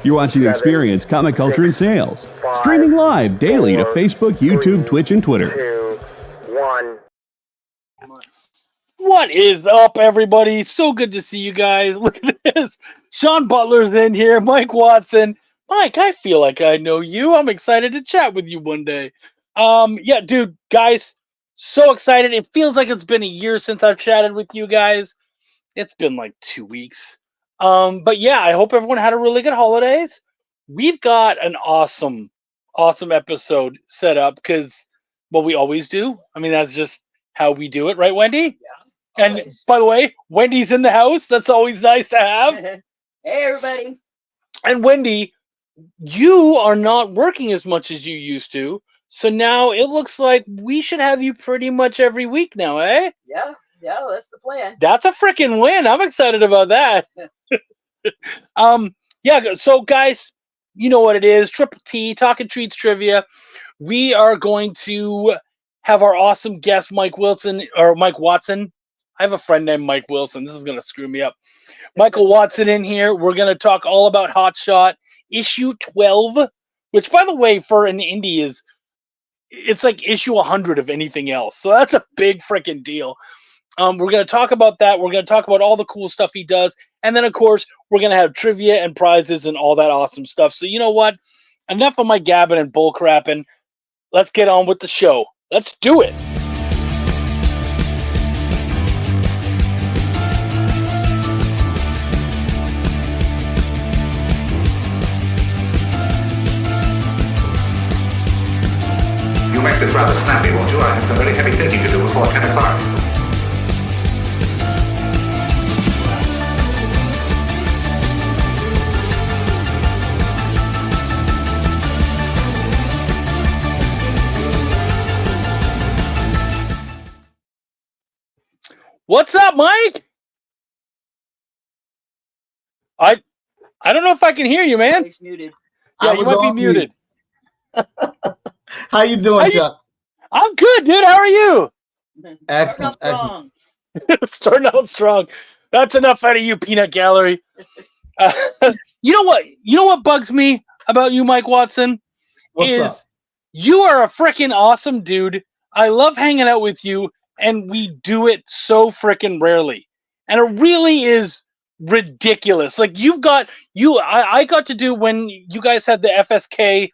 You're watching Experience Comic Culture and Sales. Streaming live daily to Facebook, YouTube, Twitch, and Twitter. 2, 1. What is up, everybody? So good to see you guys. Look at this. Sean Butler's in here. Mike Watson. Mike, I feel like I know you. I'm excited to chat with you one day. Yeah, dude, guys, so excited. It feels like it's been a year since I've chatted with you guys. It's been like 2 weeks. But yeah, I hope everyone had a really good holidays. We've got an awesome episode set up because, well, we always do. I mean, that's just how we do it, right, Wendy? Yeah. And by the way, Wendy's in the house. That's always nice to have. Hey, everybody. And Wendy, you are not working as much as you used to. So now it looks like we should have you pretty much every week now, eh? Yeah, that's the plan. That's a freaking win. I'm excited about that. Yeah, so guys, you know what it is. Triple T, Talking Treats Trivia. We are going to have our awesome guest, Mike Watson. I have a friend named Mike Wilson. This is going to screw me up. Michael Watson in here. We're going to talk all about Hot Shot issue 12, which, by the way, for an indie it's like issue 100 of anything else. So that's a big freaking deal. We're going to talk about that. We're going to talk about all the cool stuff he does. And then, of course, we're going to have trivia and prizes and all that awesome stuff. So you know what? Enough of my gabbing and bull crapping. Let's get on with the show. Let's do it. You'll make this rather snappy, won't you? I have some very heavy thinking to do before 10 o'clock. What's up, Mike? I don't know if I can hear you, man. He's muted. Yeah, you might be muted. How you doing, Chuck? I'm good, dude. How are you? Excellent. Starting out strong. That's enough out of you, Peanut Gallery. You know what? You know what bugs me about you, Mike Watson? What's up? You are a freaking awesome dude. I love hanging out with you, and we do it so freaking rarely. And it really is ridiculous. Like I got to do when you guys had the FSK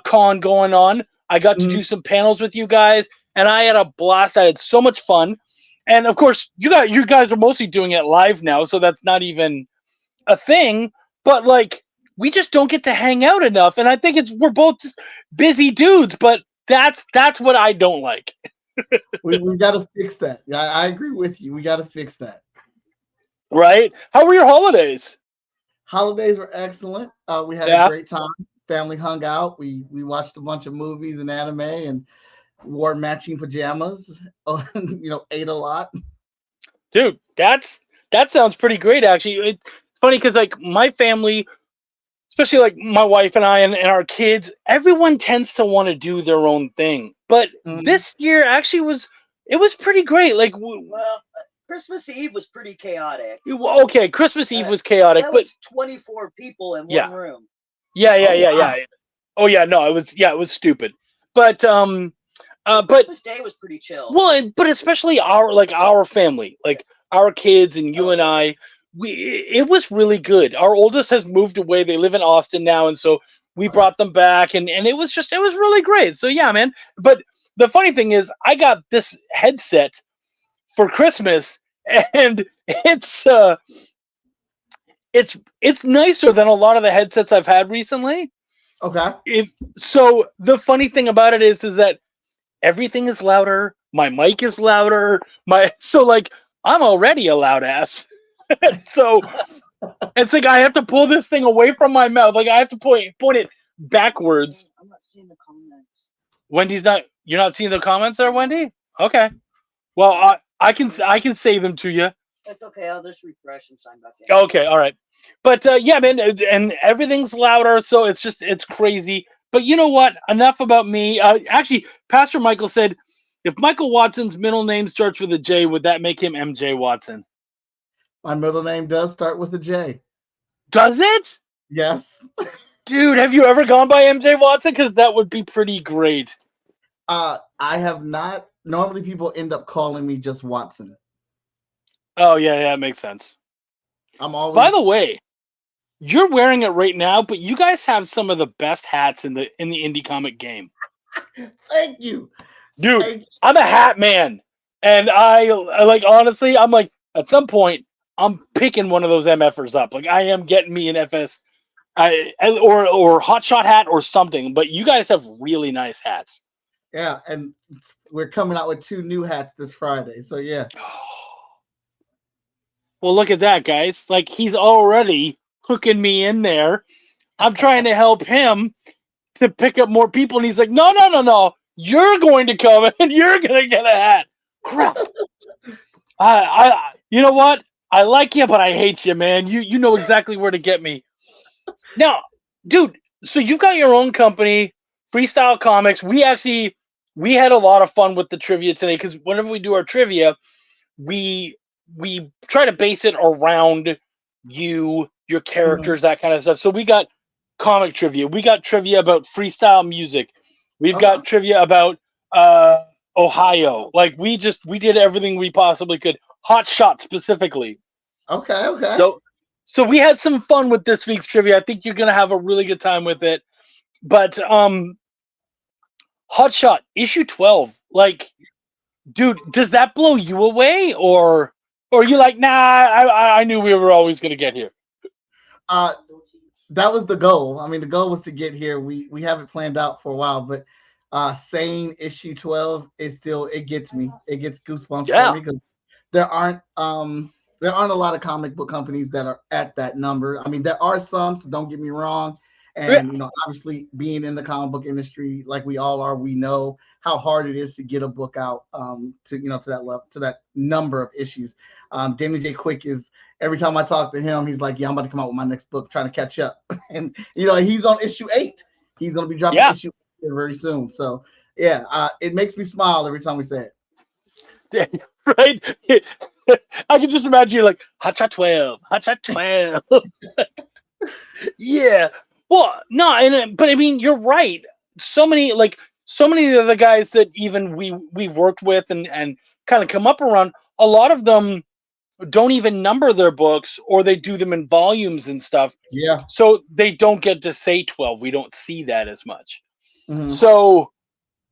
con going on. I got to do some panels with you guys, and I had a blast. I had so much fun. And of course, you guys are mostly doing it live now, so that's not even a thing. But like, we just don't get to hang out enough. And I think we're both busy dudes, but that's what I don't like. we got to fix that. Yeah, I agree with you. We got to fix that. Right? How were your holidays? Holidays were excellent. We had a great time. Family hung out. We watched a bunch of movies and anime and wore matching pajamas. Ate a lot. Dude, that sounds pretty great, actually. It's funny because like my family, especially like my wife and I and our kids, everyone tends to want to do their own thing. But this year actually was pretty great. Like, Christmas Eve was pretty chaotic. Okay, Christmas Eve was chaotic, that but was 24 people in one room. Yeah. Oh yeah, no, it was stupid. But Christmas Day was pretty chill. Well, but especially our family, like our kids and you and I, it was really good. Our oldest has moved away. They live in Austin now, and so we brought them back, and it was really great. So yeah, man. But the funny thing is, I got this headset for Christmas, and it's nicer than a lot of the headsets I've had recently. Okay. So the funny thing about it is that everything is louder. My mic is louder. So like I'm already a loud ass. So it's like I have to pull this thing away from my mouth. Like I have to point it backwards. I'm not seeing the comments. You're not seeing the comments there, Wendy? Okay. Well, I can say them to you. That's okay. I'll just refresh and sign back in. Okay, all right. But yeah, man, and everything's louder, so it's crazy. But you know what? Enough about me. Actually, Pastor Michael said, if Michael Watson's middle name starts with a J, would that make him MJ Watson? My middle name does start with a J. Does it? Yes. Dude, have you ever gone by MJ Watson? Because that would be pretty great. I have not. Normally, people end up calling me just Watson. Oh yeah, it makes sense. I'm always. By the way, you're wearing it right now, but you guys have some of the best hats in the indie comic game. Thank you, dude. I'm a hat man, and I like honestly. I'm like at some point I'm picking one of those MFers up. Like I am getting me an FS, or hotshot hat or something. But you guys have really nice hats. Yeah, and we're coming out with 2 new hats this Friday. So yeah. Well, look at that, guys. Like he's already hooking me in there. I'm trying to help him to pick up more people, and he's like, no. You're going to come and you're going to get a hat. Crap. You know what? I like you, but I hate you, man. You know exactly where to get me. Now, dude, so you've got your own company, Freestyle Comics. We had a lot of fun with the trivia today because whenever we do our trivia, we try to base it around you, your characters, that kind of stuff. So we got comic trivia. We got trivia about freestyle music. We've got trivia about Ohio. Like we did everything we possibly could. Hot Shot specifically. Okay. So we had some fun with this week's trivia. I think you're gonna have a really good time with it. But Hot Shot issue 12. Like, dude, does that blow you away, or are you like, nah? I knew we were always gonna get here. That was the goal. I mean, the goal was to get here. We have it planned out for a while, but saying issue 12 is still, it gets me. It gets goosebumps for me because there aren't a lot of comic book companies that are at that number. I mean, there are some, so don't get me wrong. And obviously being in the comic book industry like we all are, we know how hard it is to get a book out to that level, to that number of issues. Danny J. Quick is, every time I talk to him, he's like, yeah, I'm about to come out with my next book, trying to catch up. And he's on issue 8. He's going to be dropping issue 8 very soon. So yeah, it makes me smile every time we say it. Right? I can just imagine you like Hot Shot 12. Yeah. Well, no, but I mean, you're right. So many of the guys that even we've worked with and kind of come up around, a lot of them don't even number their books, or they do them in volumes and stuff. Yeah. So they don't get to say 12. We don't see that as much. Mm-hmm. So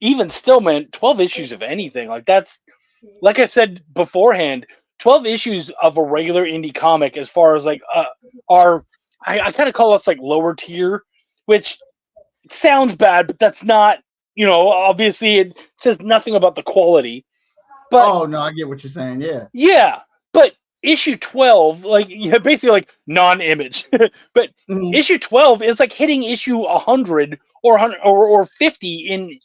even still, man, 12 issues of anything, like that's, like I said beforehand, 12 issues of a regular indie comic, as far as like I kind of call us like lower tier, which sounds bad, but that's not, obviously it says nothing about the quality. But oh no, I get what you're saying. Yeah. Yeah. But issue 12, like basically like non-image. But issue 12 is like hitting issue 100 or 50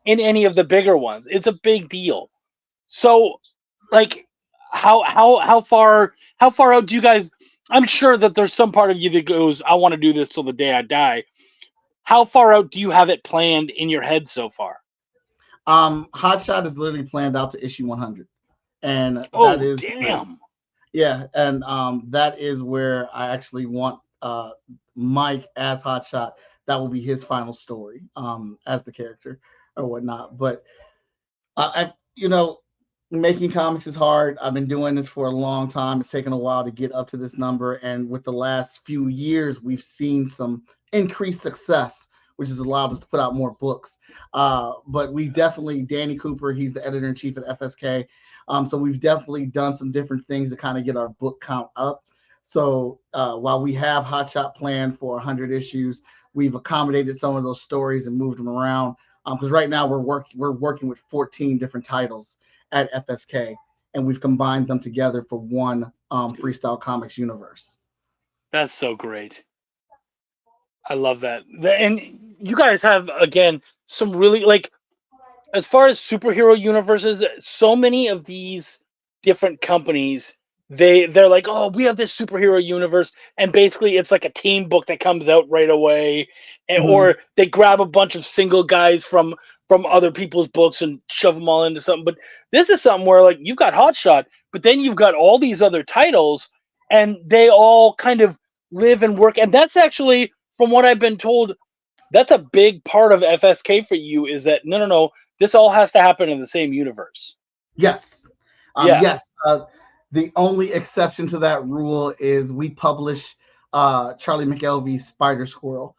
in any of the bigger ones. It's a big deal. So like how far out do you guys, I'm sure that there's some part of you that goes, I want to do this till the day I die. How far out do you have it planned in your head so far? Hot Shot is literally planned out to issue 100. And that is damn. Yeah, and that is where I actually want Mike as Hot Shot. That will be his final story as the character or whatnot. But making comics is hard. I've been doing this for a long time. It's taken a while to get up to this number. And with the last few years, we've seen some increased success, which has allowed us to put out more books. But we definitely, Danny Cooper, he's the editor-in-chief at FSK. So we've definitely done some different things to kind of get our book count up. So while we have Hot Shot planned for 100 issues, we've accommodated some of those stories and moved them around. Because right now we're working with 14 different titles at FSK, and we've combined them together for one Freestyle Comics universe. That's so great. I love that. And you guys have, again, some really, like, as far as superhero universes, so many of these different companies, they're like, oh, we have this superhero universe, and basically it's like a team book that comes out right away, and or they grab a bunch of single guys from other people's books and shove them all into something. But this is something where, like, you've got Hot Shot, but then you've got all these other titles, and they all kind of live and work. And that's actually, from what I've been told, that's a big part of FSK for you, is that no, this all has to happen in the same universe. Yes. Yeah. Yes. The only exception to that rule is we publish Charlie McKelvey's Spider Squirrel.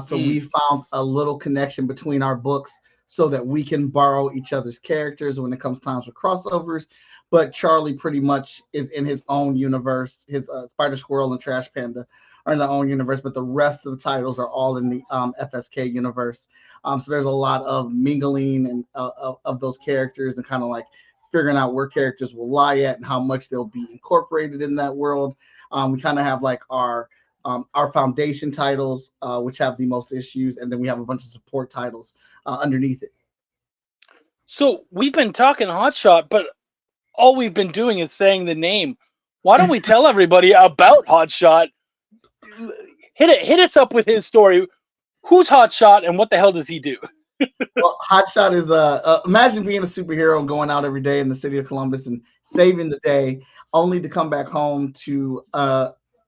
So we found a little connection between our books so that we can borrow each other's characters when it comes times for crossovers. But Charlie pretty much is in his own universe. His Spider Squirrel and Trash Panda are in their own universe, but the rest of the titles are all in the FSK universe. So there's a lot of mingling and of those characters and kind of like figuring out where characters will lie at and how much they'll be incorporated in that world. We kind of have like our foundation titles, which have the most issues, and then we have a bunch of support titles underneath it. So we've been talking Hotshot, but all we've been doing is saying the name. Why don't we tell everybody about Hotshot? Hit us up with his story. Who's Hotshot and what the hell does he do? Well, Hotshot is imagine being a superhero and going out every day in the city of Columbus and saving the day, only to come back home to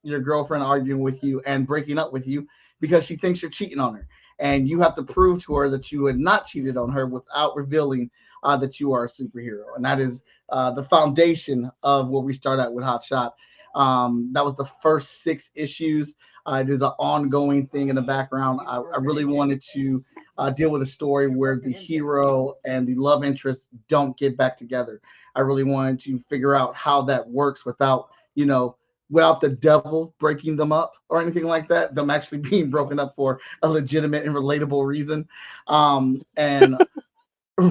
your girlfriend arguing with you and breaking up with you because she thinks you're cheating on her. And you have to prove to her that you had not cheated on her without revealing that you are a superhero. And that is the foundation of where we start out with Hotshot. That was the first 6 issues. It is an ongoing thing in the background. I really wanted to deal with a story where the hero and the love interest don't get back together. I really wanted to figure out how that works without the devil breaking them up or anything like that, them actually being broken up for a legitimate and relatable reason. And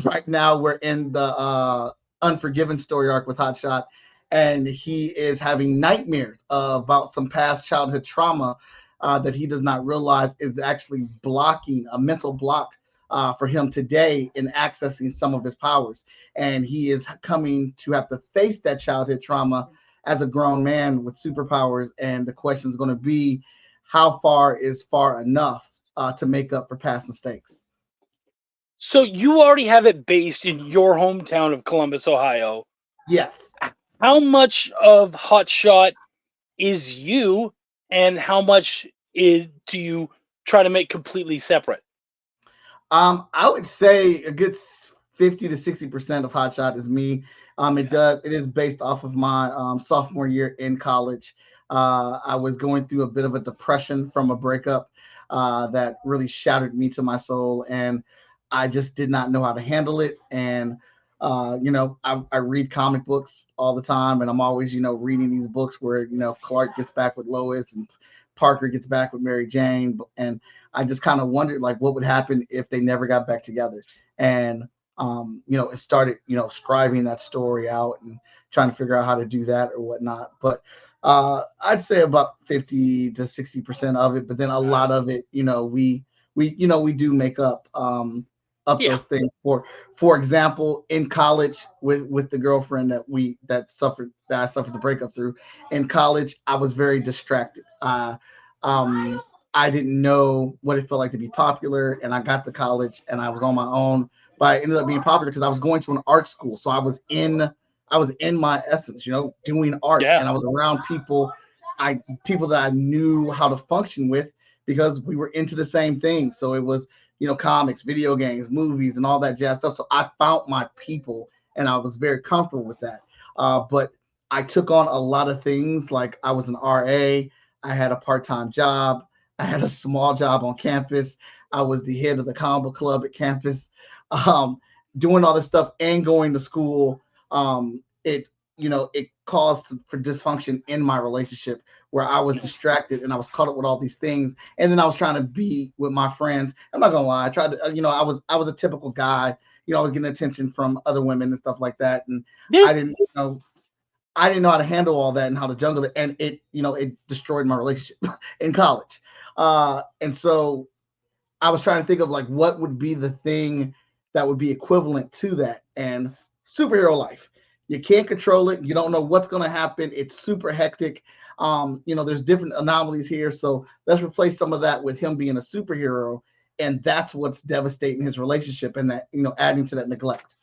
right now we're in the Unforgiven story arc with Hotshot, and he is having nightmares about some past childhood trauma that he does not realize is actually blocking a mental block for him today in accessing some of his powers. And he is coming to have to face that childhood trauma as a grown man with superpowers. And the question is going to be, how far is far enough to make up for past mistakes? So you already have it based in your hometown of Columbus, Ohio. Yes. How much of Hotshot is you, and how much do you try to make completely separate? I would say a good 50 to 60% of Hotshot is me. It is based off of my sophomore year in college. I was going through a bit of a depression from a breakup that really shattered me to my soul, and I just did not know how to handle it. And I read comic books all the time, and I'm always reading these books where Clark gets back with Lois and Parker gets back with Mary Jane, and I just kind of wondered like what would happen if they never got back together. And it started scribing that story out and trying to figure out how to do that or whatnot. But I'd say about 50 to 60% of it, but then a lot of it we do make up those things. For example, in college with the girlfriend that I suffered the breakup through, in college I was very distracted. I didn't know what it felt like to be popular, and I got to college and I was on my own, but I ended up being popular because I was going to an art school. So I was in my essence, doing art, and I was around people that I knew how to function with because we were into the same thing. So it was, comics, video games, movies, and all that jazz stuff. So I found my people, and I was very comfortable with that. But I took on a lot of things. Like I was an RA. I had a part-time job. I had a small job on campus. I was the head of the comic book club at campus. Doing all this stuff and going to school, it caused for dysfunction in my relationship where I was distracted and I was caught up with all these things. And then I was trying to be with my friends. I'm not gonna lie. I tried to, I was a typical guy. I was getting attention from other women and stuff like that. And I didn't know how to handle all that and how to juggle it. And it destroyed my relationship in college. And so I was trying to think of like, what would be the thing that would be equivalent to that. And superhero life, you can't control it. You don't know what's going to happen. It's super hectic. There's different anomalies here. So let's replace some of that with him being a superhero. And that's what's devastating his relationship and that, adding to that neglect.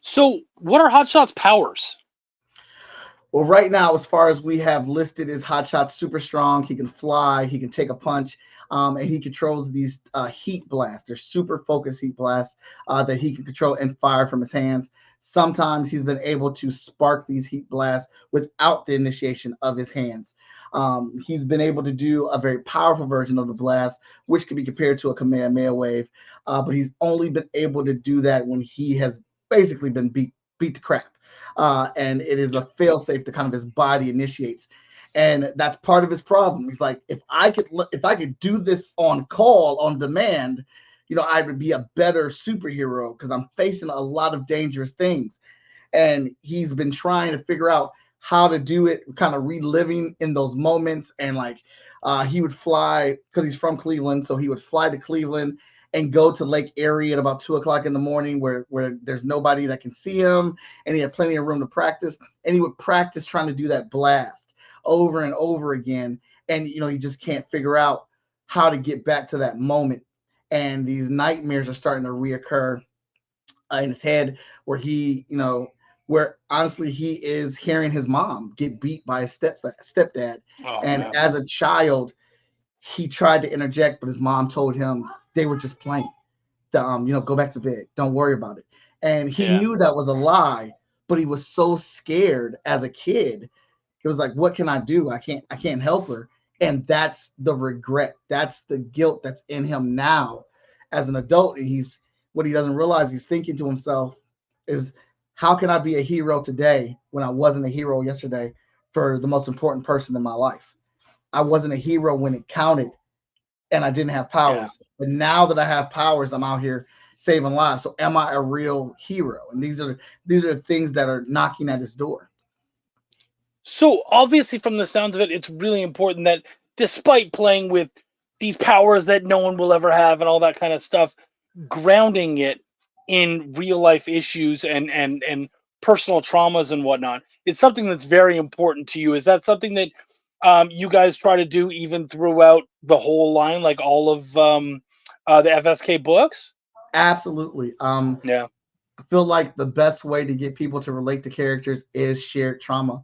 So what are Hotshot's powers? Well, right now, as far as we have listed, is Hotshot super strong. He can fly. He can take a punch, and he controls these heat blasts. They're super focused heat blasts that he can control and fire from his hands. Sometimes he's been able to spark these heat blasts without the initiation of his hands. He's been able to do a very powerful version of the blast, which can be compared to a Kamehameha wave, but he's only been able to do that when he has basically been beat to crap. And it is a failsafe that kind of his body initiates. And that's part of his problem. He's like, if I could do this on call, on demand, I would be a better superhero because I'm facing a lot of dangerous things. And he's been trying to figure out how to do it, kind of reliving in those moments. And he would fly because he's from Cleveland. So he would fly to Cleveland and go to Lake Erie at about 2:00 in the morning where there's nobody that can see him. And he had plenty of room to practice. And he would practice trying to do that blast over and over again. And, he just can't figure out how to get back to that moment. And these nightmares are starting to reoccur in his head where where honestly he is hearing his mom get beat by his stepdad. Man. As a child, he tried to interject, but his mom told him they were just playing. Go back to bed. Don't worry about it. And he knew that was a lie, but he was so scared as a kid. He was like, what can I do? I can't help her. And that's the regret. That's the guilt that's in him now as an adult. And what he doesn't realize, he's thinking to himself is, how can I be a hero today when I wasn't a hero yesterday for the most important person in my life? I wasn't a hero when it counted and I didn't have powers. But now that I have powers, I'm out here saving lives. So am I a real hero? And these are things that are knocking at his door. So obviously from the sounds of it, it's really important that despite playing with these powers that no one will ever have and all that kind of stuff, grounding it in real life issues and personal traumas and whatnot, it's something that's very important to you. Is that something that you guys try to do even throughout the whole line, like all of the FSK books? Absolutely. I feel like the best way to get people to relate to characters is shared trauma.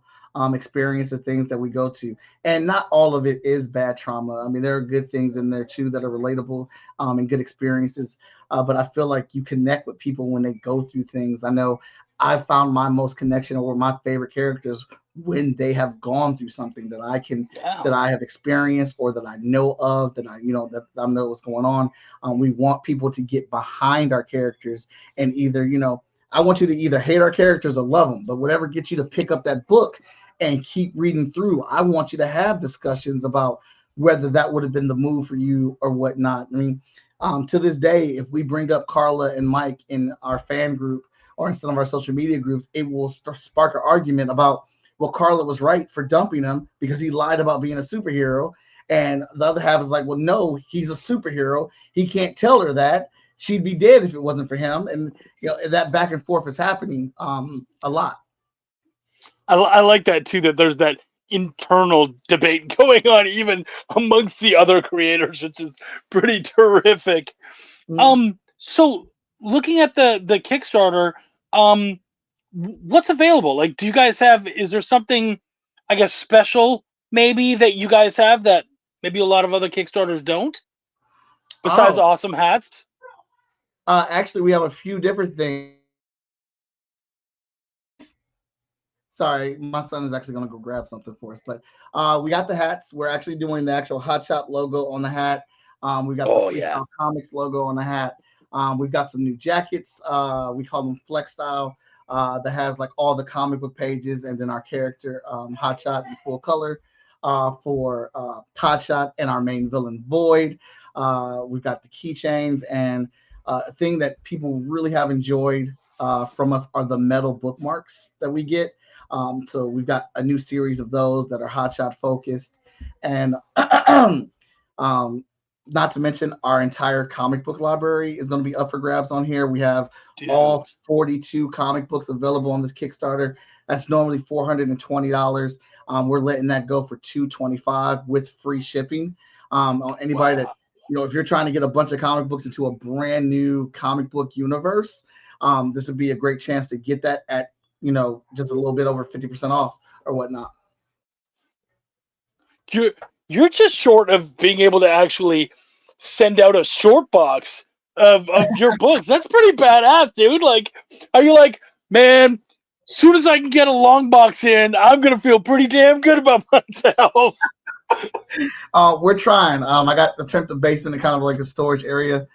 Experience the things that we go to, and not all of it is bad trauma. I mean, there are good things in there too that are relatable and good experiences. But I feel like you connect with people when they go through things. I know I found my most connection or my favorite characters when they have gone through something that I have experienced or that I know of, that I know what's going on. We want people to get behind our characters and either, I want you to either hate our characters or love them, but whatever gets you to pick up that book and keep reading through, I want you to have discussions about whether that would have been the move for you or whatnot. I mean, to this day, if we bring up Carla and Mike in our fan group or in some of our social media groups, it will spark an argument about, well, Carla was right for dumping him because he lied about being a superhero. And the other half is like, well, no, he's a superhero. He can't tell her that. She'd be dead if it wasn't for him. And that back and forth is happening a lot. I like that too, that there's that internal debate going on even amongst the other creators, which is pretty terrific. So looking at the Kickstarter, what's available? Like, do you guys is there something, I guess, special maybe that you guys have that maybe a lot of other Kickstarters don't, besides awesome hats? Actually, we have a few different things. Sorry, my son is actually going to go grab something for us. But we got the hats. We're actually doing the actual Hotshot logo on the hat. We got the Freestyle Comics logo on the hat. We've got some new jackets. We call them Flex Style. That has like all the comic book pages and then our character Hotshot in full color for Hotshot and our main villain Void. We've got the keychains, and a thing that people really have enjoyed from us are the metal bookmarks that we get. So we've got a new series of those that are Hotshot focused, and not to mention our entire comic book library is going to be up for grabs on here. We have all 42 comic books available on this Kickstarter. That's normally $420. We're letting that go for $225 with free shipping. On anybody that, if you're trying to get a bunch of comic books into a brand new comic book universe, this would be a great chance to get that at, just a little bit over 50% off or whatnot. You're just short of being able to actually send out a short box of your books. That's pretty badass, dude. Like, are you like, man, soon as I can get a long box in, I'm gonna feel pretty damn good about myself. We're trying. I got the temp basement and kind of like a storage area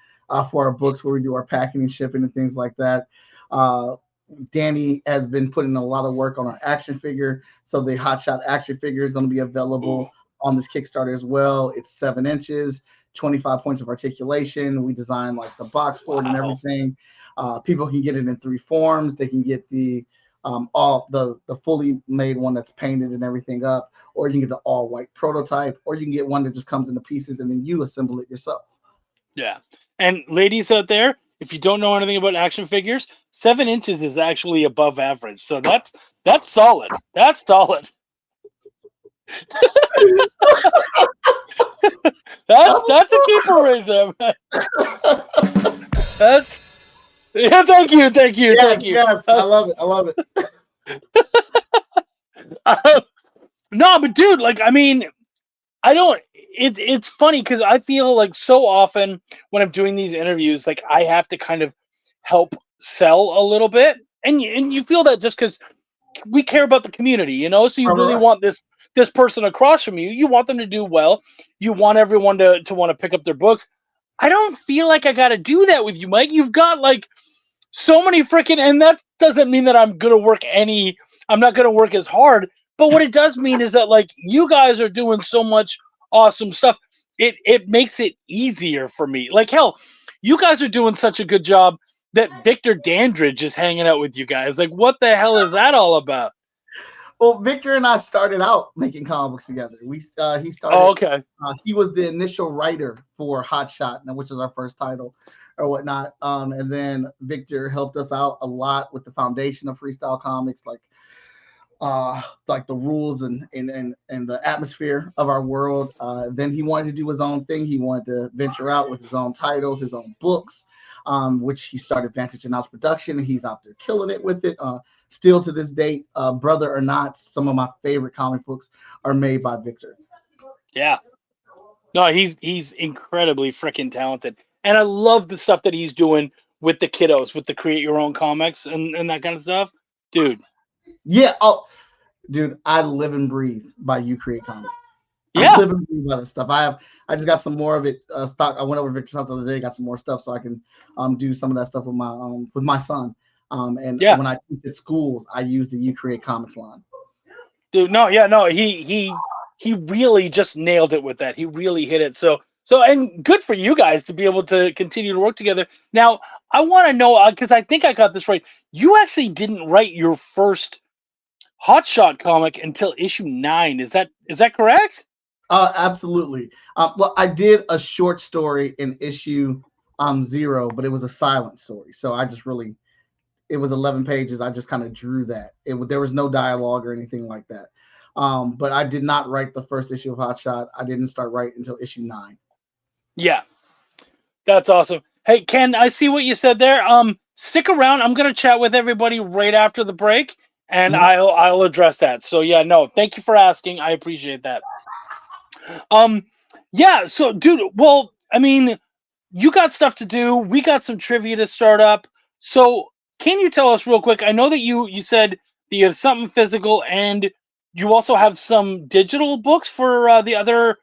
for our books where we do our packing and shipping and things like that. Danny has been putting a lot of work on our action figure. So the Hot Shot action figure is going to be available on this Kickstarter as well. It's 7 inches, 25 points of articulation. We designed like the box for it and everything. People can get it in 3 forms. They can get the the fully made one that's painted and everything up, or you can get the all white prototype, or you can get one that just comes into pieces and then you assemble it yourself. Yeah. And ladies out there, if you don't know anything about action figures, 7 inches is actually above average. So that's solid. That's solid. that's a keeper right there, man. Thank you. Yes, I love it. No, but dude, like, I mean, it's funny because I feel like so often when I'm doing these interviews, like I have to kind of help sell a little bit, and you feel that just because we care about the community, you know. So you really want this person across from you. You want them to do well. You want everyone to want to pick up their books. I don't feel like I got to do that with you, Mike. You've got like so many freaking, and that doesn't mean that I'm not gonna work as hard. But what it does mean is that like you guys are doing so much awesome stuff. It makes it easier for me. Like hell, you guys are doing such a good job that Victor Dandridge is hanging out with you guys. Like, what the hell is that all about? Well, Victor and I started out making comic books together. He started. Oh, okay. He was the initial writer for Hot Shot, which is our first title, or whatnot. And then Victor helped us out a lot with the foundation of freestyle comics, like the rules and the atmosphere of our world. Then he wanted to do his own thing. He wanted to venture out with his own titles, his own books, which he started Vantage and House Production, and he's out there killing it with it. Still to this date, Brother or Not, some of my favorite comic books are made by Victor. Yeah. No, he's incredibly freaking talented. And I love the stuff that he's doing with the kiddos, with the create your own comics and that kind of stuff. Dude. Yeah. Oh, dude, I live and breathe by You Create Comics. Yeah. I live and breathe by that stuff. I just got some more of it stock. I went over to Victor's house the other day, got some more stuff so I can do some of that stuff with my son. When I teach at schools, I use the You Create Comics line. Dude, he really just nailed it with that. He really hit it. So and good for you guys to be able to continue to work together. Now, I want to know, because I think I got this right. You actually didn't write your first Hot Shot comic until issue 9. Is that correct? Absolutely. Well, I did a short story in issue 0, but it was a silent story. So it was 11 pages. I just kind of drew that. There was no dialogue or anything like that. But I did not write the first issue of Hot Shot. I didn't start writing until issue 9. Yeah, that's awesome. Hey, Ken, I see what you said there. Stick around. I'm gonna chat with everybody right after the break, and I'll address that. So yeah, no, thank you for asking. I appreciate that. Yeah. So, dude, well, I mean, you got stuff to do. We got some trivia to start up. So, can you tell us real quick? I know that you said that you have something physical, and you also have some digital books for the other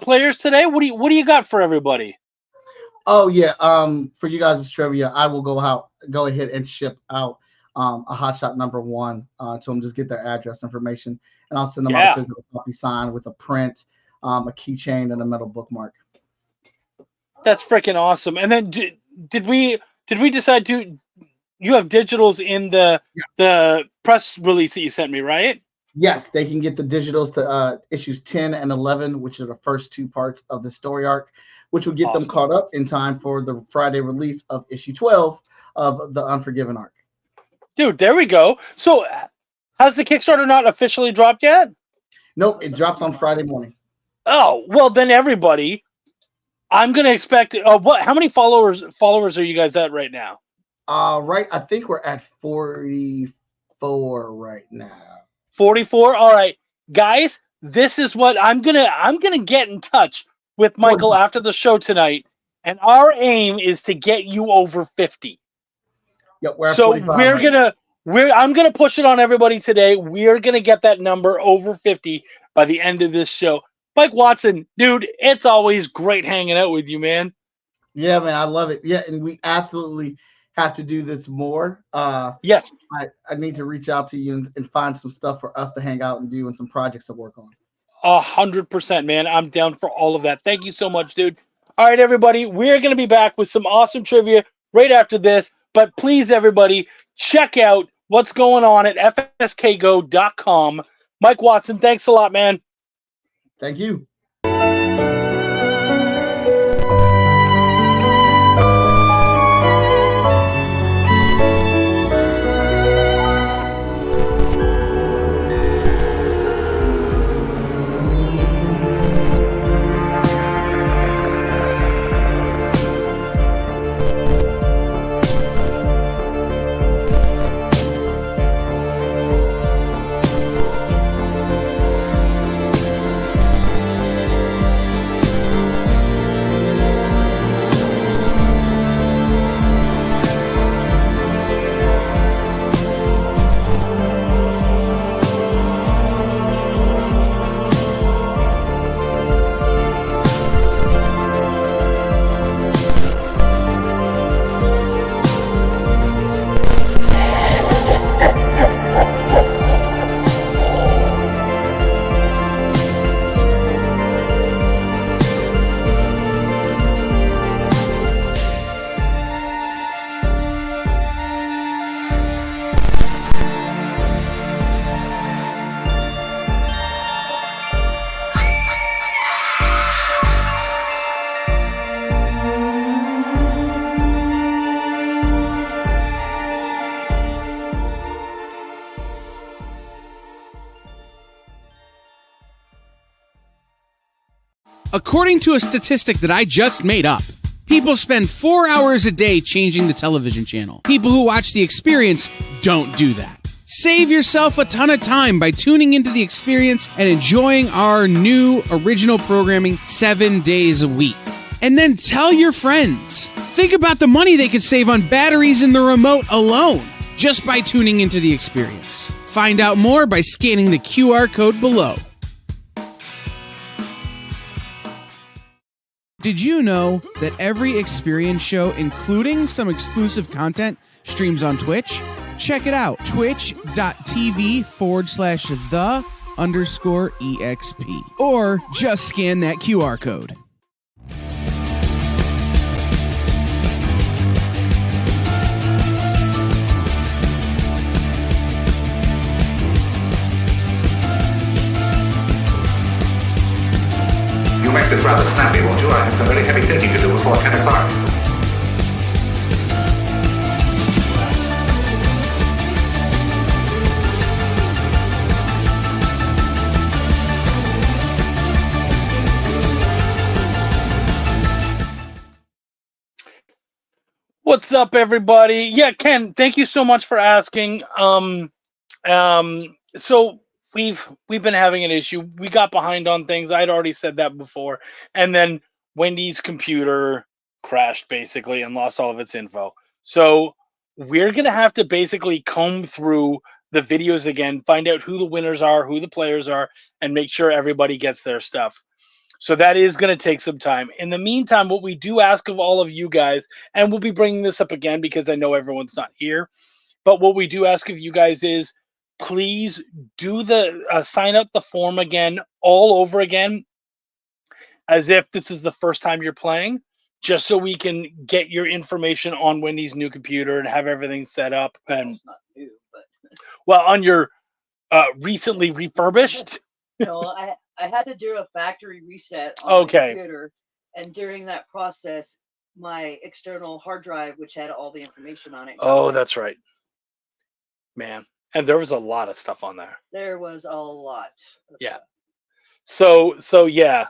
players today. What do you got for everybody? Oh yeah, for you guys' trivia, I will go ahead and ship out a Hot Shot number 1 to them. Just get their address information, and I'll send them out a physical copy signed with a print, a keychain, and a metal bookmark. That's freaking awesome. And then did we decide to? You have digitals in the press release that you sent me, right? Yes, they can get the digitals to issues 10 and 11, which are the first 2 parts of the story arc, which will get them caught up in time for the Friday release of issue 12 of the Unforgiven arc. Dude, there we go. So has the Kickstarter not officially dropped yet? Nope, it drops on Friday morning. Oh, well then everybody, I'm going to expect how many followers are you guys at right now? Right, I think we're at 44 right now. 44. All right, guys, this is what I'm gonna get in touch with Michael after the show tonight, and our aim is to get you over 50. Yep, we're at So 45 I'm gonna push it on everybody today. We're gonna get that number over 50 by the end of this show. Mike Watson, dude, it's always great hanging out with you, man. Yeah, man, I love it. Yeah, and we absolutely have to do this more. Yes. I need to reach out to you and find some stuff for us to hang out and do and some projects to work on. 100%, man. I'm down for all of that. Thank you so much, dude. All right, everybody, we're going to be back with some awesome trivia right after this. But please, everybody, check out what's going on at fskgo.com. Mike Watson, thanks a lot, man. Thank you. According to a statistic that I just made up, people spend 4 hours a day changing the television channel. People who watch The Experience don't do that. Save yourself a ton of time by tuning into The Experience and enjoying our new original programming 7 days a week. And then tell your friends. Think about the money they could save on batteries in the remote alone just by tuning into The Experience. Find out more by scanning the QR code below. Did you know that every Experience show, including some exclusive content, streams on Twitch? Check it out, twitch.tv/the_EXP. Or just scan that QR code. You'll make this rather snappy, won't you? I have some very heavy thinking to do before 10 o'clock. What's up, everybody? Yeah, Ken, thank you so much for asking. So we've been having an issue. We got behind on things. I'd already said that before. And then Wendy's computer crashed basically and lost all of its info. So we're going to have to basically comb through the videos again, find out who the winners are, who the players are, and make sure everybody gets their stuff. So that is going to take some time. In the meantime, what we do ask of all of you guys, and we'll be bringing this up again because I know everyone's not here, but what we do ask of you guys is please do the sign up the form again, all over again, as if this is the first time you're playing, just so we can get your information on Wendy's new computer and have everything set up. And It's not new, but well, on your recently refurbished. no, I had to do a factory reset on the computer, and during that process, my external hard drive, which had all the information on it. Oh, that's right, man. And there was a lot of stuff on there. There was a lot. Yeah. So yeah.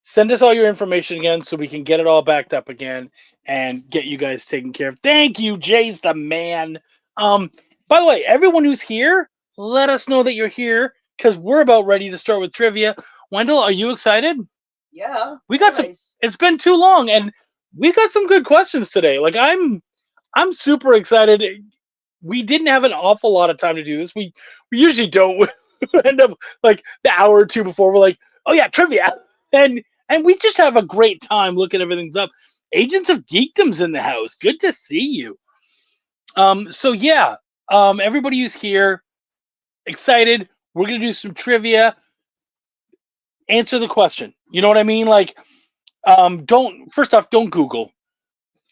Send us all your information again so we can get it all backed up again and get you guys taken care of. Thank you, Jay's the man. By the way, everyone who's here, let us know that you're here because we're about ready to start with trivia. Wendell, are you excited? Yeah. We got some. It's been too long, and we got some good questions today. Like I'm super excited. We didn't have an awful lot of time to do this. We usually don't. We end up like the hour or two before. We're like, oh yeah, trivia, and we just have a great time looking everything's up. Agents of Geekdom's in the house. Good to see you. So yeah, everybody who's here, excited. We're gonna do some trivia. Answer the question. You know what I mean? Like, don't Google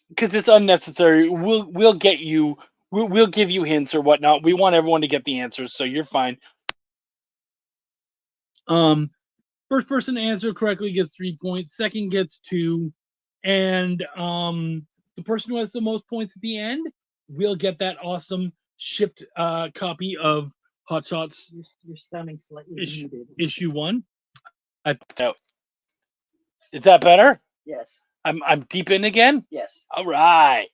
because it's unnecessary. We'll get you. We'll give you hints or whatnot. We want everyone to get the answers, so you're fine. First person to answer correctly gets 3 points. Second gets 2, and the person who has the most points at the end will get that awesome shipped copy of Hot Shots. You're sounding slightly muted. Issue 1. I out. Is that better? Yes. I'm deep in again? Yes. All right.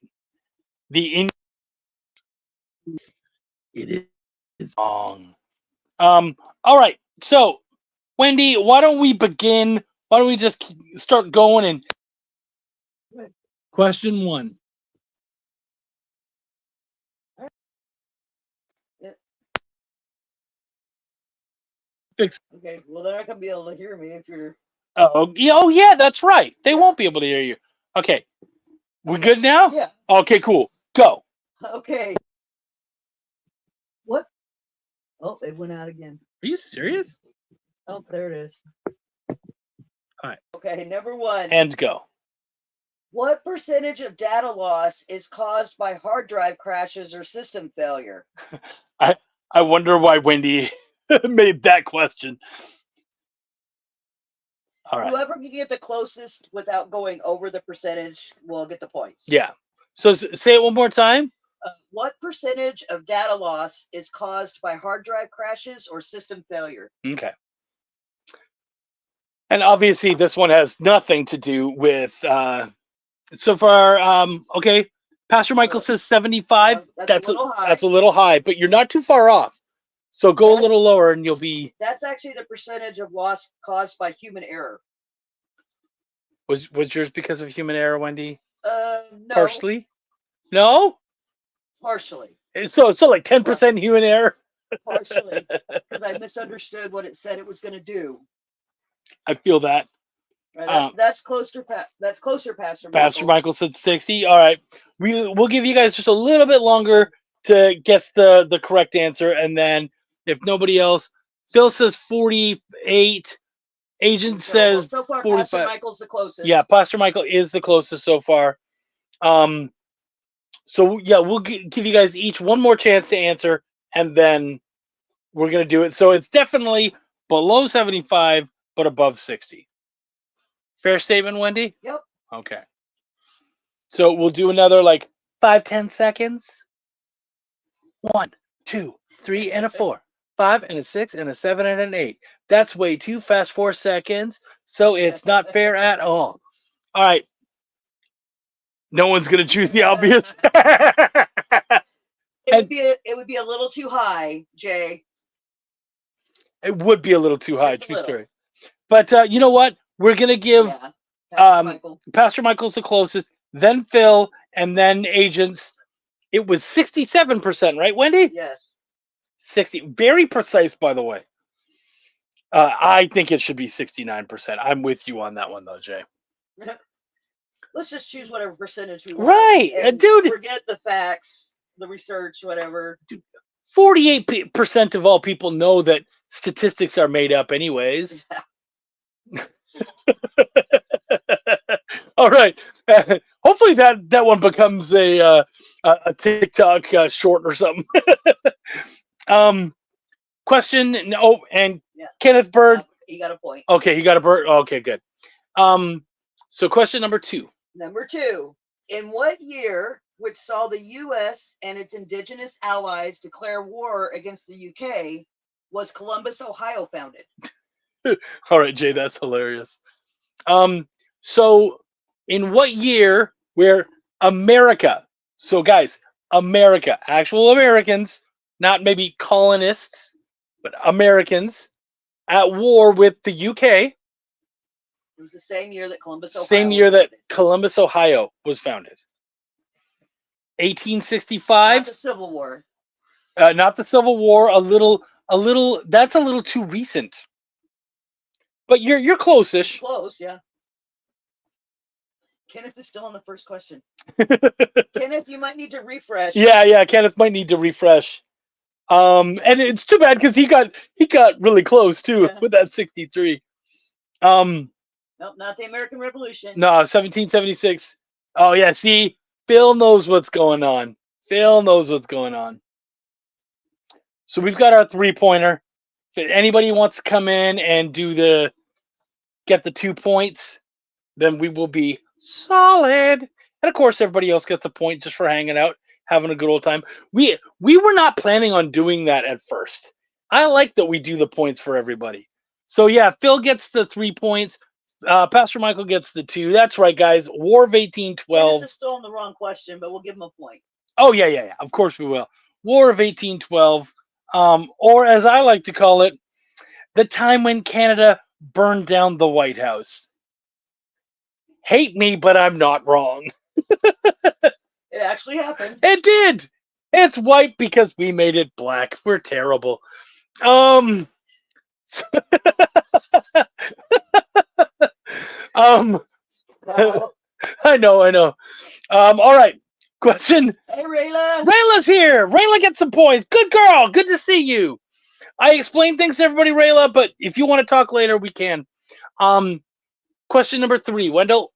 It is long. All right. So, Wendy, why don't we begin? Why don't we just start going and question 1. Okay, well they're not gonna be able to hear me if you're. Oh yeah, that's right. They won't be able to hear you. Okay, we're good now. Yeah. Okay, cool. Go. Okay. What? Oh, it went out again. Are you serious? Oh, there it is. All right. Okay, number 1. And go. What percentage of data loss is caused by hard drive crashes or system failure? I wonder why Wendy made that question. All right. Whoever can get the closest without going over the percentage will get the points. Yeah. So say it one more time. What percentage of data loss is caused by hard drive crashes or system failure? Okay. And obviously, this one has nothing to do with. So far, okay. Pastor Michael says 75. That's a little high, but you're not too far off. So go a little lower, and you'll be. That's actually the percentage of loss caused by human error. Was yours because of human error, Wendy? No. Partially. No. Partially. So like 10% human error. Partially, because I misunderstood what it said it was going to do. I feel that. Right, that's closer. That's closer, Pastor Michael. Pastor Michael said 60. All right, we'll give you guys just a little bit longer to guess the correct answer, and then if nobody else, Phil says 48. Agent says so far 45. Pastor Michael's the closest. Yeah, Pastor Michael is the closest so far. So yeah, we'll give you guys each one more chance to answer, and then we're gonna do it. So it's definitely below 75, but above 60. Fair statement, Wendy? Yep. Okay. So we'll do another like 5-10 seconds. 1, 2, 3, and a 4. 5 and a 6 and a 7 and an 8. That's way too fast. 4 seconds. So it's not fair at all. All right. No one's gonna choose the obvious. It would be a little too high, Jay. It would be a little too high, true story. But you know what? We're gonna give Pastor Michael's the closest, then Phil, and then Agents. It was 67%, right, Wendy? Yes. 60. Very precise, by the way. I think it should be 69%. I'm with you on that one, though, Jay. Let's just choose whatever percentage we want. Right, dude. Forget the facts, the research, whatever. Dude, 48% of all people know that statistics are made up, anyways. All right. Hopefully that one becomes a TikTok short or something. Question. Oh, and yeah. Kenneth Bird. He got a point. Okay, he got a bird. Okay, good. So question number 2. Number 2. In what year, which saw the U.S. and its indigenous allies declare war against the UK, was Columbus, Ohio founded? All right, Jay, that's hilarious. So in what year where America, so guys, America, actual Americans, not maybe colonists, but Americans at war with the UK. It was the same year that Columbus, Ohio. Same year that Columbus, Ohio was founded. 1865. Not the Civil War. Not the Civil War. A little. That's a little too recent. But you're close-ish. Close, yeah. Kenneth is still on the first question. Kenneth, you might need to refresh. Yeah. Kenneth might need to refresh. And it's too bad because he got really close too with that 63. Nope, not the American Revolution. No, 1776. Oh yeah, see, Phil knows what's going on. So we've got our 3-pointer. If anybody wants to come in and get the 2 points, then we will be solid. And of course, everybody else gets a point just for hanging out, having a good old time. We were not planning on doing that at first. I like that we do the points for everybody. So yeah, Phil gets the 3 points. Pastor Michael gets the 2. That's right, guys. War of 1812. Kenneth is still on the wrong question, but we'll give him a point. Oh yeah. Of course we will. War of 1812, or as I like to call it, the time when Canada burned down the White House. Hate me, but I'm not wrong. It actually happened. It did. It's white because we made it black. We're terrible. I know. All right. Question. Hey, Rayla. Rayla's here. Rayla gets some points. Good girl. Good to see you. I explain things to everybody, Rayla, but if you want to talk later, we can. Question number 3, Wendell.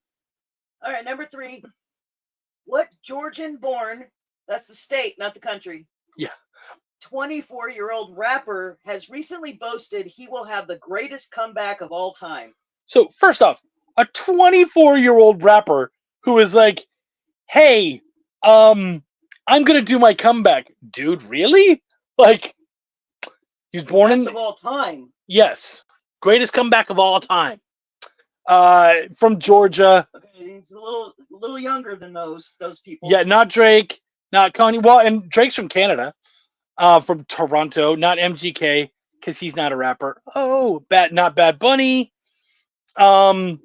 All right, number 3. What Georgian-born, that's the state, not the country. Yeah. 24-year-old rapper has recently boasted he will have the greatest comeback of all time. So first off, a 24-year-old rapper who is like, hey, I'm gonna do my comeback. Dude, really? Like, he was born Best of all time. Yes. Greatest comeback of all time. From Georgia. Okay, he's a little younger than those people. Yeah, not Drake, not Kanye. Well, and Drake's from Canada. From Toronto, not MGK, because he's not a rapper. Oh, not Bad Bunny. All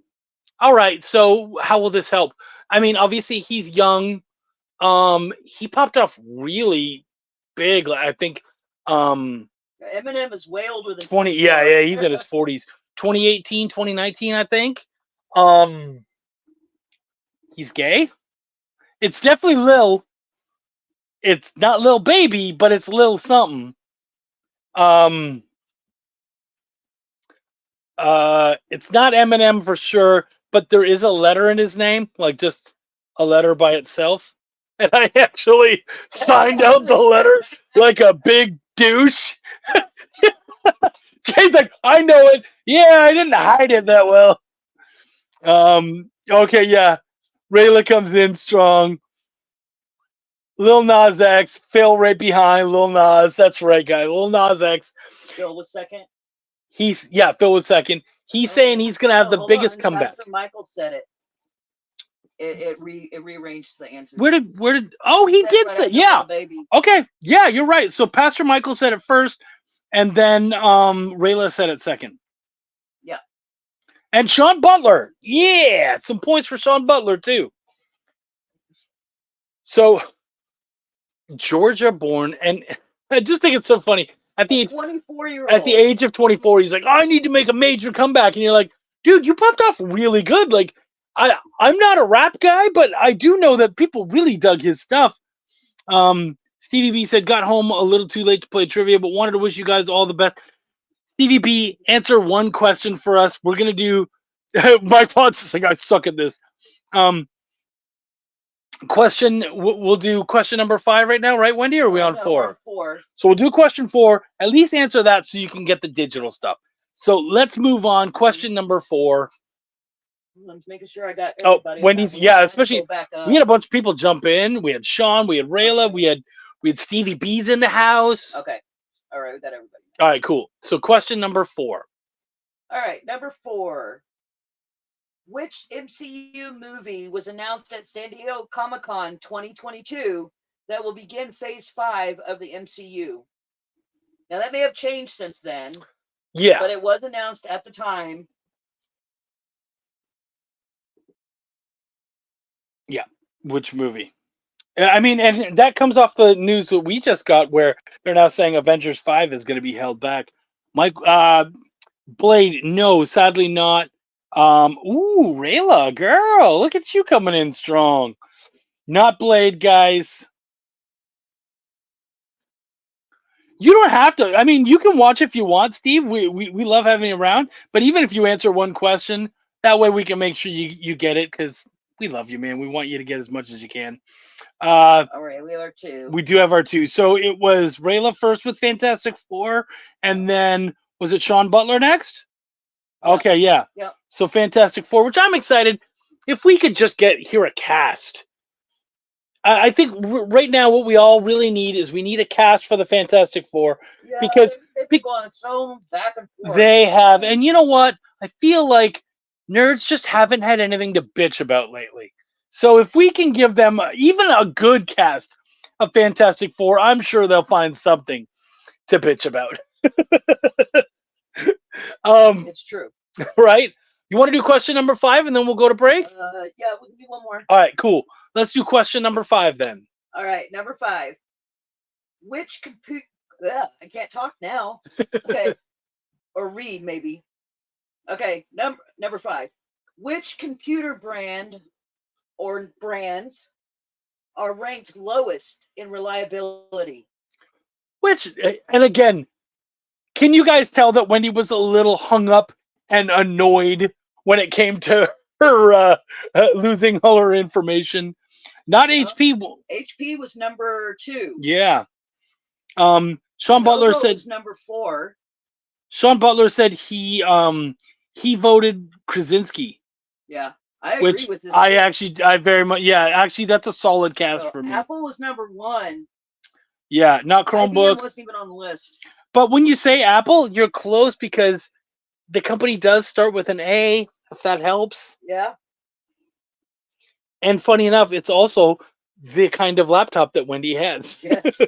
right, so how will this help? I mean, obviously he's young. He popped off really big. I think Eminem is way older than 20. Yeah, he's in his 40s. 2018, 2019, I think. He's gay. It's definitely Lil. It's not Lil Baby, but it's Lil something. It's not Eminem for sure, but there is a letter in his name, like just a letter by itself. And I actually signed out the letter like a big douche. Jay's like, I know it. Yeah, I didn't hide it that well. Okay, yeah. Rayla comes in strong. Lil Nas X, Phil right behind Lil Nas. That's right, guy. Lil Nas X. Phil was second. Phil was second. He's saying he's gonna have the biggest comeback. Pastor Michael said it. It rearranged the answer. Where did he did say yeah. Baby. Okay, yeah, you're right. So Pastor Michael said it first, and then Rayla said it second. Yeah. And Sean Butler. Yeah, some points for Sean Butler too. So Georgia born, and I just think it's so funny. At the 24-year-old. At the age of 24, he's like, I need to make a major comeback. And you're like, dude, you popped off really good. Like, I'm not a rap guy, but I do know that people really dug his stuff. Stevie B said, got home a little too late to play trivia, but wanted to wish you guys all the best. Stevie B, answer one question for us. We're going to do, Mike Potts is like, I suck at this. We'll do question number 5 right now, right, Wendy? Or are we on 4? 4. So we'll do question 4. At least answer that so you can get the digital stuff. So let's move on. Question number 4. I'm making sure I got everybody. Wendy's, yeah, especially we had a bunch of people jump in. We had Sean, we had Rayla, we had Stevie B's in the house. Okay. All right, we got everybody. All right, cool. So question number 4. All right, number 4. Which MCU movie was announced at San Diego Comic-Con 2022 that will begin Phase 5 of the MCU. Now, that may have changed since then. Yeah. But it was announced at the time. Yeah. Which movie? I mean, and that comes off the news that we just got where they're now saying Avengers 5 is going to be held back. Mike, Blade, no, sadly not. Rayla, girl, look at you coming in strong. Not Blade, guys. You don't have to. I mean, you can watch if you want, Steve. We love having you around. But even if you answer one question, that way we can make sure you get it because we love you, man. We want you to get as much as you can. All right, we have our 2. We do have our 2. So it was Rayla first with Fantastic Four, and then was it Sean Butler next? Yeah. Okay, yeah. Yeah. So Fantastic Four, which I'm excited. If we could just hear a cast. I think right now what we all really need is we need a cast for the Fantastic Four because they've gone so back and forth. They have, and you know what? I feel like nerds just haven't had anything to bitch about lately. So if we can give them even a good cast of Fantastic Four, I'm sure they'll find something to bitch about. It's true, right? You want to do question number 5 and then we'll go to break? Yeah, we can do one more. All right, cool. Let's do question number 5 then. All right, number 5. Which computer? I can't talk now. Okay, or read maybe. Okay, number 5. Which computer brand or brands are ranked lowest in reliability? Which, and again, can you guys tell that Wendy was a little hung up and annoyed when it came to her losing all her information? Not HP. HP was number 2. Yeah. Sean Butler said was number 4. Sean Butler said he voted Krasinski. Yeah, I agree with this. I very much. Yeah, actually, that's a solid cast for me. Apple was number 1. Yeah, not Chromebook. IBM wasn't even on the list. But when you say Apple, you're close because the company does start with an A, if that helps. Yeah. And funny enough, it's also the kind of laptop that Wendy has. Yes.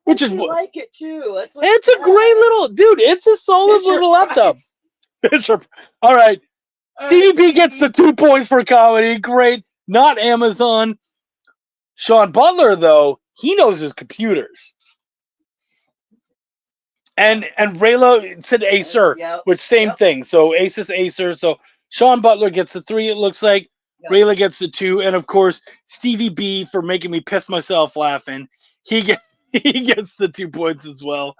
Which is like it too. It's a great little dude. It's a solid little laptop. All right. Stevie P gets the 2 points for comedy. Great. Not Amazon. Sean Butler, though, he knows his computers. And Rayla said Acer, which same thing. So Asus, Acer. So Sean Butler gets the 3, it looks like. Yep. Rayla gets the 2. And, of course, Stevie B for making me piss myself laughing. He gets the 2 points as well.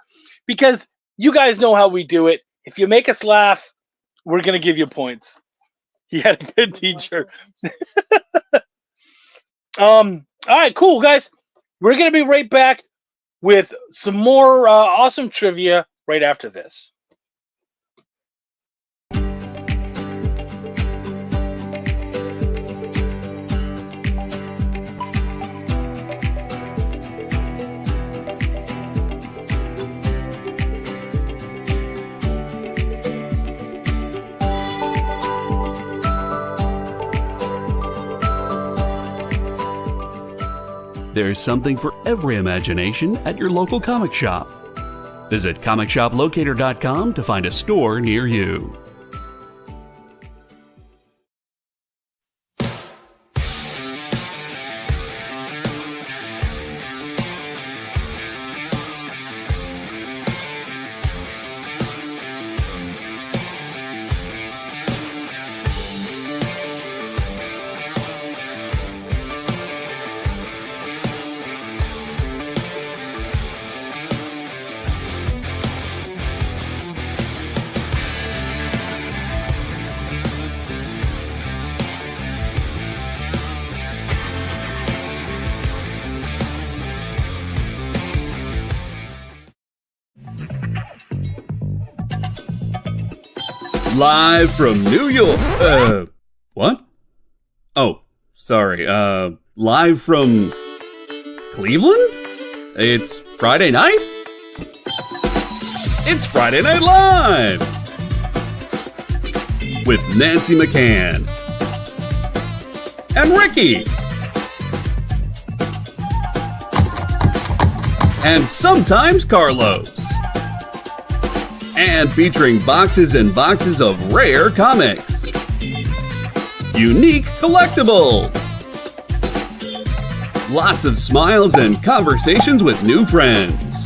Because you guys know how we do it. If you make us laugh, we're going to give you points. He had a good teacher. All right, cool, guys. We're going to be right back with some more awesome trivia right after this. There's something for every imagination at your local comic shop. Visit comicshoplocator.com to find a store near you. Live from New York. What? Oh, sorry. Live from Cleveland? It's Friday night? It's Friday Night Live! With Nancy McCann. And Ricky. and sometimes Carlos. And featuring boxes and boxes of rare comics. Unique collectibles. Lots of smiles and conversations with new friends.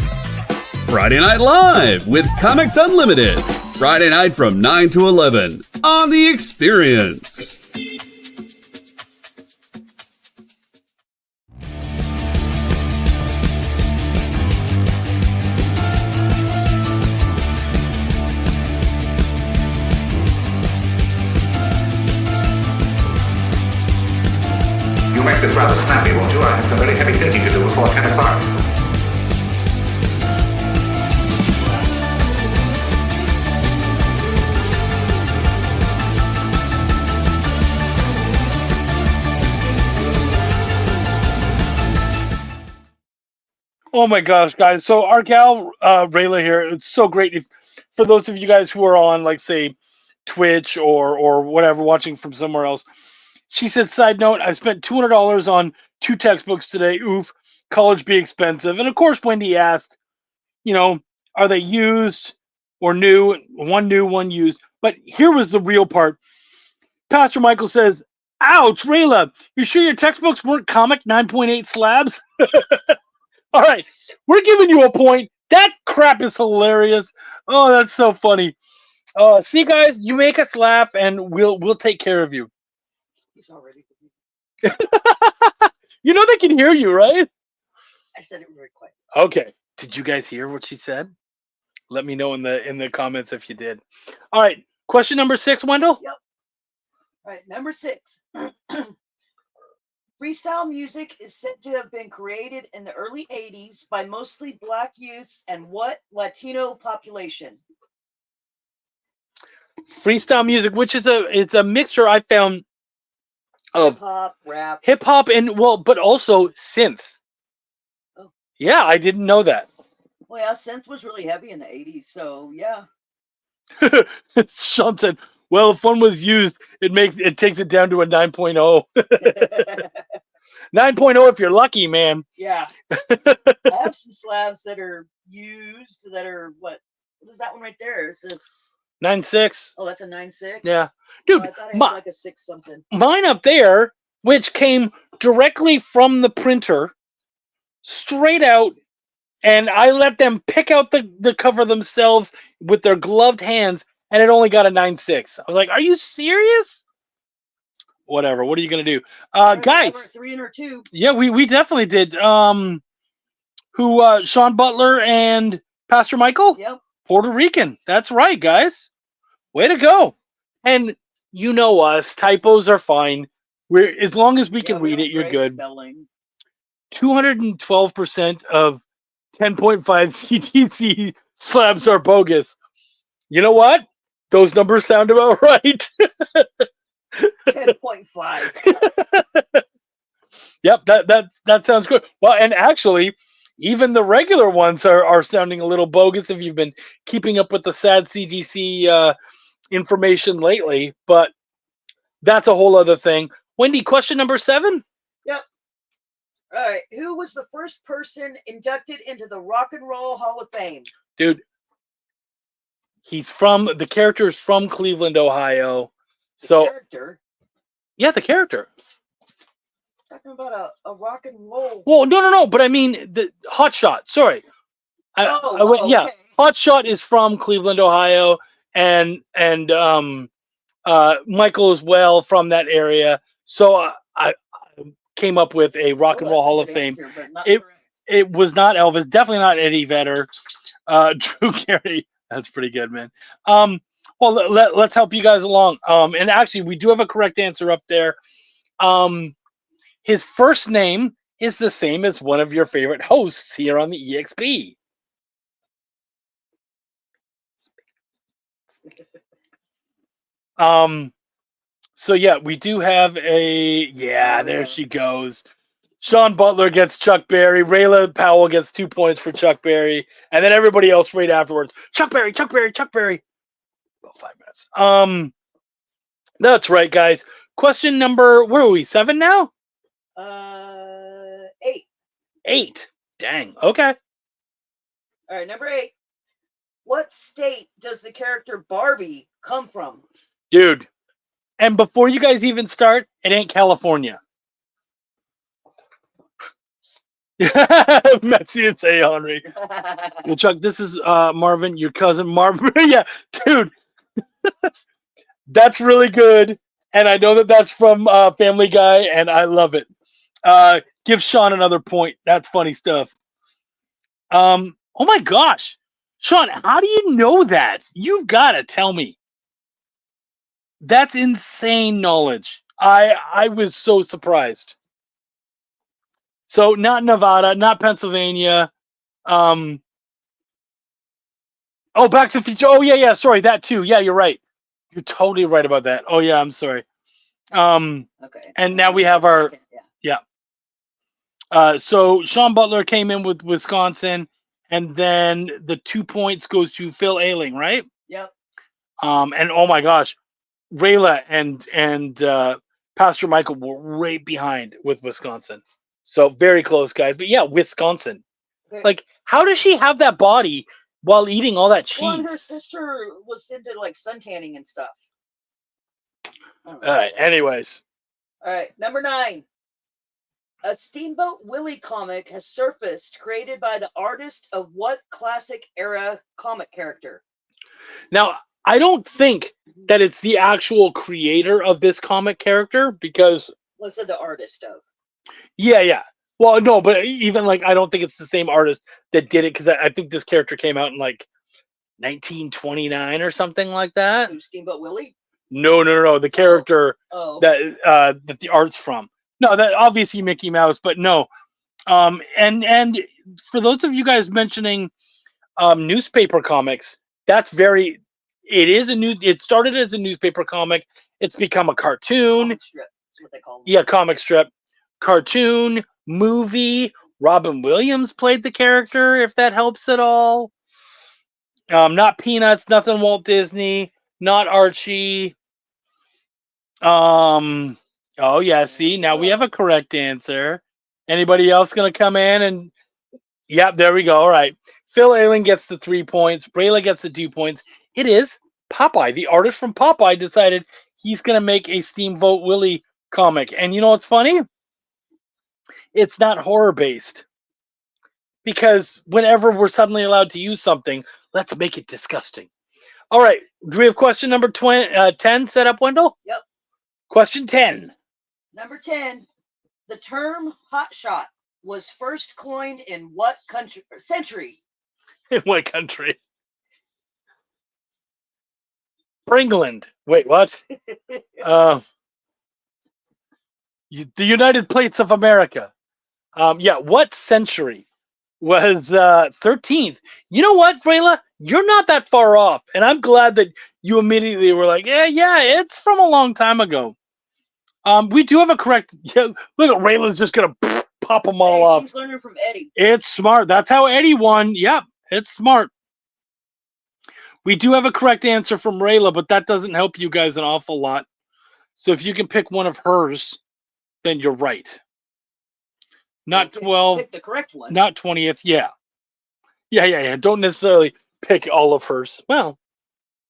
Friday Night Live with Comics Unlimited. Friday night from 9 to 11 on The Experience. You make this rather snappy, won't you? I have some very heavy thinking to do before 10 o'clock. Oh my gosh, guys. So our gal, Rayla here, it's so great. If, for those of you guys who are on, like, say, Twitch or whatever, watching from somewhere else, she said, side note, I spent $200 on 2 textbooks today. Oof, college be expensive. And of course, Wendy asked, you know, are they used or new? One new, one used. But here was the real part. Pastor Michael says, ouch, Rayla, you sure your textbooks weren't comic 9.8 slabs? All right, we're giving you a point. That crap is hilarious. Oh, that's so funny. See, guys, you make us laugh, and we'll take care of you. He's already. You know they can hear you, right? I said it very quiet. Okay. Did you guys hear what she said? Let me know in the comments if you did. All right. Question number 6, Wendell. Yep. All right, number 6. Freestyle music is said to have been created in the early 80s by mostly Black youths and what Latino population? Freestyle music, which is it's a mixture I found of hip hop, rap, and but also synth. Oh. Yeah, I didn't know that. Well, yeah, synth was really heavy in the 80s, so yeah. Sean said, well, if one was used, it takes it down to a 9.0. 9.0 if you're lucky, man. Yeah. I have some slabs that are used that are what is that one right there? Is this 9.6? Oh, that's a 9.6? Yeah. Dude, I thought I had like a 6 something. Mine up there, which came directly from the printer, straight out, and I let them pick out the cover themselves with their gloved hands, and it only got a 9.6. I was like, are you serious? Whatever. What are you going to do? Guys. 3 or 2. Yeah, we definitely did. Sean Butler and Pastor Michael? Yep. Puerto Rican. That's right, guys. Way to go. And you know us. Typos are fine. As long as we can read it, you're good. 212% of 10.5 CTC slabs are bogus. You know what? Those numbers sound about right. 10.5. Yep, that sounds good. Well, and actually, even the regular ones are sounding a little bogus if you've been keeping up with the sad CGC information lately. But that's a whole other thing. Wendy, question number 7. Yep. All right. Who was the first person inducted into the Rock and Roll Hall of Fame? Dude, the character is from Cleveland, Ohio. Character? Yeah, the character. Talking about a rock and roll. Well, no, but I mean the Hot Shot. Sorry, I went. Yeah, okay. Hot Shot is from Cleveland, Ohio, and Michael as well from that area. So I came up with a Rock and Roll Hall of Fame. Answer, it was not Elvis, definitely not Eddie Vedder, Drew Carey. That's pretty good, man. Well, let's help you guys along. And actually, we do have a correct answer up there. His first name is the same as one of your favorite hosts here on the EXP. So yeah, we do have there she goes. Sean Butler gets Chuck Berry. Rayla Powell gets 2 points for Chuck Berry. And then everybody else right afterwards. Chuck Berry. About 5 minutes. That's right, guys. Question number, where are we? 7 now? 8. 8. Dang. Okay. All right, number 8. What state does the character Barbie come from? Dude. And before you guys even start, it ain't California. Messi and say Henry. Well, Chuck, this is Marvin, your cousin Marvin. Yeah, dude. That's really good. And I know that that's from Family Guy, and I love it. Give Sean another point. That's funny stuff. Oh my gosh. Sean, how do you know that? You've got to tell me. That's insane knowledge. I was so surprised. So not Nevada, not Pennsylvania. Oh, Back to the Future. Oh yeah, sorry, that too. Yeah, you're right. You're totally right about that. Oh yeah, I'm sorry. Okay. And now we have our so Sean Butler came in with Wisconsin, and then the 2 points goes to Phil Ayling, right? Yep. And oh my gosh, Rayla and Pastor Michael were right behind with Wisconsin. So very close, guys. But yeah, Wisconsin. Okay. Like, how does she have that body while eating all that cheese? Well, and her sister was into like suntanning and stuff. All right. Anyways. All right. Number 9. A Steamboat Willie comic has surfaced, created by the artist of what classic era comic character? Now, I don't think that it's the actual creator of this comic character because. Well, said the artist of. Yeah. Well, no, but even like I don't think it's the same artist that did it because I think this character came out in like 1929 or something like that. Steamboat Willie? No. The character that the art's from. No, that obviously Mickey Mouse, but no. And for those of you guys mentioning newspaper comics, that's very. It started as a newspaper comic. It's become a cartoon. Comic strip. That's what they call them. Yeah, comic strip, cartoon, movie. Robin Williams played the character, if that helps at all. Not Peanuts, nothing Walt Disney, not Archie. Oh yeah, see, now we have a correct answer. Anybody else gonna come in and yep, there we go. All right. Phil Ayling gets the 3 points. Brayla gets the 2 points. It is Popeye. The artist from Popeye decided he's gonna make a Steamboat Willie comic. And you know what's funny? It's not horror based. Because whenever we're suddenly allowed to use something, let's make it disgusting. All right. Do we have question number 10 set up, Wendell? Yep. Question 10. Number 10. The term hotshot was first coined in what century? In what country? England. Wait, what? The United States of America. What century was 13th? You know what, Brayla? You're not that far off, and I'm glad that you immediately were like, yeah, it's from a long time ago. We do have a correct. Yeah, look at Rayla's just gonna pop them all off. She's learning from Eddie. It's smart. That's how Eddie won. Yep, it's smart. We do have a correct answer from Rayla, but that doesn't help you guys an awful lot. So if you can pick one of hers, then you're right. Not 12. Pick the correct one. Not 20th. Yeah. Don't necessarily pick all of hers. Well,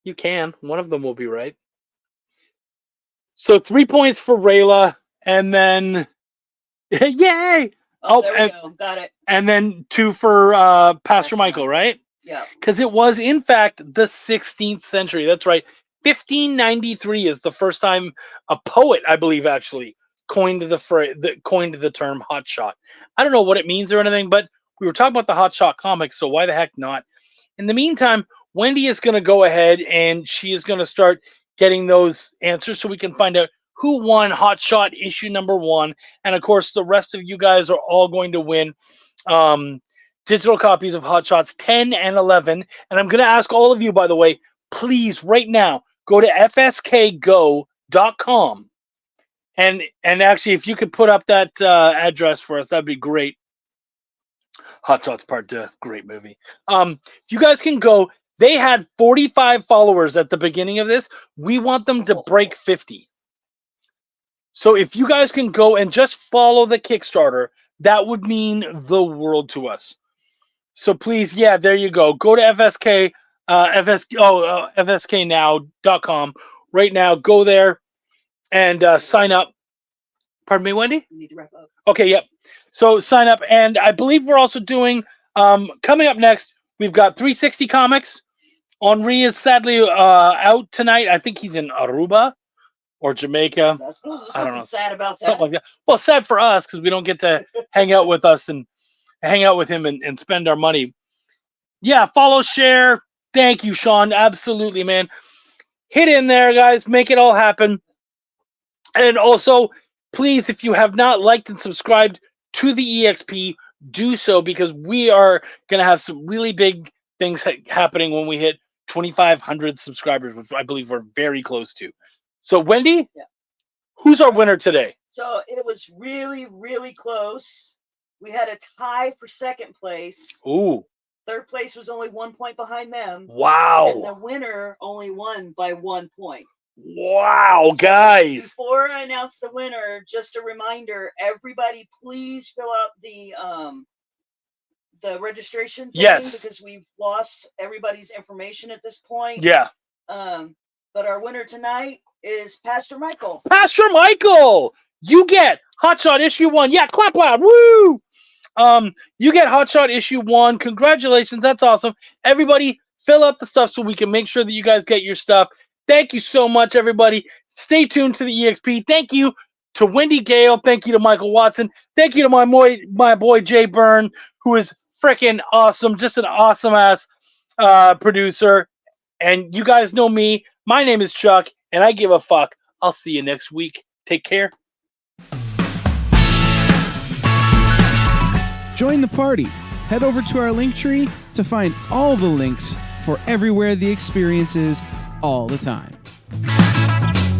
you can. One of them will be right. So 3 points for Rayla, and then yay! Oh, there we go. Got it. And then 2 for Pastor Michael, right? Yeah. Because it was, in fact, the 16th century. That's right. 1593 is the first time a poet, I believe, actually coined the term hotshot. I don't know what it means or anything, but we were talking about the hotshot comics, so why the heck not? In the meantime, Wendy is going to go ahead and she is going to start getting those answers so we can find out who won Hotshot issue number 1. And of course, the rest of you guys are all going to win digital copies of Hotshots 10 and 11. And I'm going to ask all of you, by the way, please, right now, go to fskgo.com. And actually, if you could put up that address for us, that'd be great. Hot Shots Part 2, great movie. If you guys can go, they had 45 followers at the beginning of this. We want them to break 50. So if you guys can go and just follow the Kickstarter, that would mean the world to us. So please, yeah, there you go. Go to fsknow.com right now. Go there and sign up. Pardon me, Wendy? We need to wrap up. Okay, yep. So sign up, and I believe we're also doing coming up next. We've got 360 Comics. Henri is sadly out tonight. I think he's in Aruba or Jamaica. There's I don't know. sad about that. Something like that. Well, sad for us because we don't get to hang out with us and hang out with him and spend our money. Yeah, follow, share. Thank you, Sean. Absolutely, man. Hit in there, guys. Make it all happen. And also, please, if you have not liked and subscribed to the EXP, do so because we are going to have some really big things happening when we hit 2,500 subscribers, which I believe we're very close to. So, Wendy, who's our winner today? So it was really, really close. We had a tie for second place. Ooh. Third place was only 1 point behind them. Wow. And the winner only won by 1 point. Wow, guys. Before I announce the winner, just a reminder, everybody please fill out the registration thing. Yes. Because we've lost everybody's information at this point. Yeah. But our winner tonight is Pastor Michael. Pastor Michael, you get Hotshot issue 1. Yeah, clap loud. Woo! You get Hotshot issue 1. Congratulations. That's awesome. Everybody fill out the stuff so we can make sure that you guys get your stuff. Thank you so much, everybody. Stay tuned to the EXP. Thank you to Wendy Gale. Thank you to Michael Watson. Thank you to my boy Jay Byrne, who is freaking awesome. Just an awesome ass producer. And you guys know me. My name is Chuck, and I give a fuck. I'll see you next week. Take care. Join the party. Head over to our link tree to find all the links for everywhere the experience is all the time.